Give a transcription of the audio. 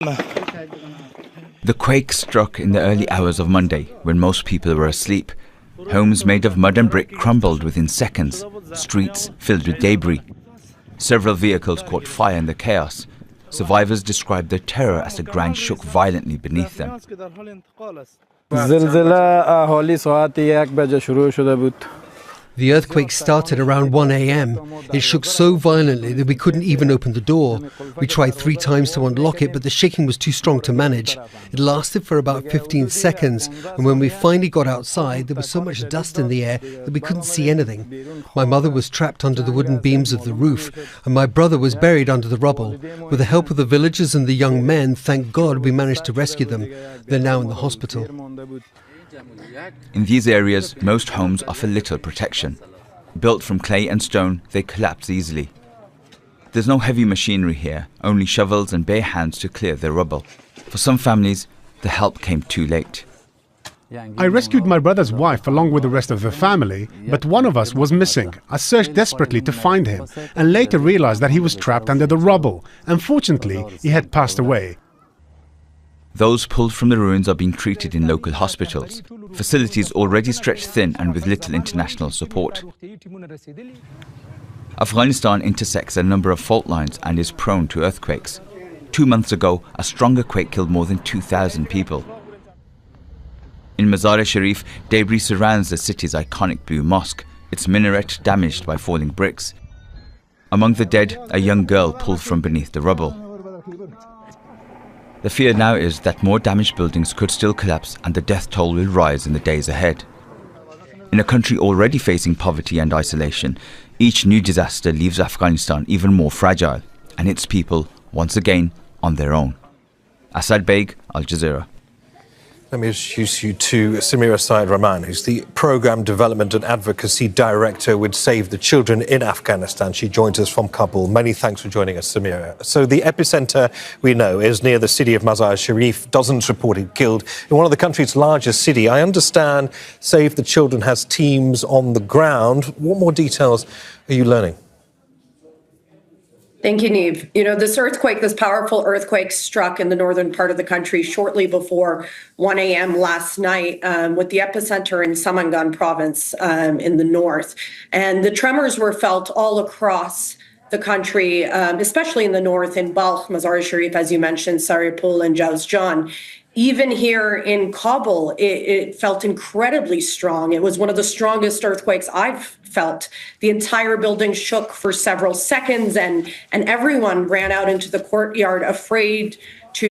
The quake struck in the early hours of Monday, when most people were asleep. Homes made of mud and brick crumbled within seconds, streets filled with debris. Several vehicles caught fire in the chaos. Survivors described their terror as the ground shook violently beneath them. The earthquake started around 1 a.m. It shook so violently that we couldn't even open the door. We tried 3 times to unlock it, but the shaking was too strong to manage. It lasted for about 15 seconds, and when we finally got outside, there was so much dust in the air that we couldn't see anything. My mother was trapped under the wooden beams of the roof, and my brother was buried under the rubble. With the help of the villagers and the young men, thank God we managed to rescue them. They're now in the hospital. In these areas, most homes offer little protection. Built from clay and stone, they collapse easily. There's no heavy machinery here, only shovels and bare hands to clear the rubble. For some families, the help came too late. I rescued my brother's wife along with the rest of the family, but one of us was missing. I searched desperately to find him and later realized that he was trapped under the rubble. Unfortunately, he had passed away. Those pulled from the ruins are being treated in local hospitals, facilities already stretched thin and with little international support. Afghanistan intersects a number of fault lines and is prone to earthquakes. 2 months ago, a stronger quake killed more than 2,000 people. In Mazar-e-Sharif, debris surrounds the city's iconic blue mosque, its minaret damaged by falling bricks. Among the dead, a young girl pulled from beneath the rubble. The fear now is that more damaged buildings could still collapse and the death toll will rise in the days ahead. In a country already facing poverty and isolation, each new disaster leaves Afghanistan even more fragile and its people, once again, on their own. Asad Beg, Al Jazeera. Let me introduce you to Samira Syed Rahman, who's the Programme Development and Advocacy Director with Save the Children in Afghanistan. She joins us from Kabul. Many thanks for joining us, Samira. So the epicenter, we know, is near the city of Mazar-e-Sharif. Dozens reported killed in one of the country's largest city. I understand Save the Children has teams on the ground. What more details are you learning? Thank you, Neve. You know, this powerful earthquake struck in the northern part of the country shortly before 1 a.m. last night, with the epicenter in Samangan province in the north. And the tremors were felt all across the country, especially in the north, in Balkh, Mazar-e-Sharif, as you mentioned, Saripul and Jawzjan. Even here in Kabul, it felt incredibly strong. It was one of the strongest earthquakes I've felt. The entire building shook for several seconds, and everyone ran out into the courtyard, afraid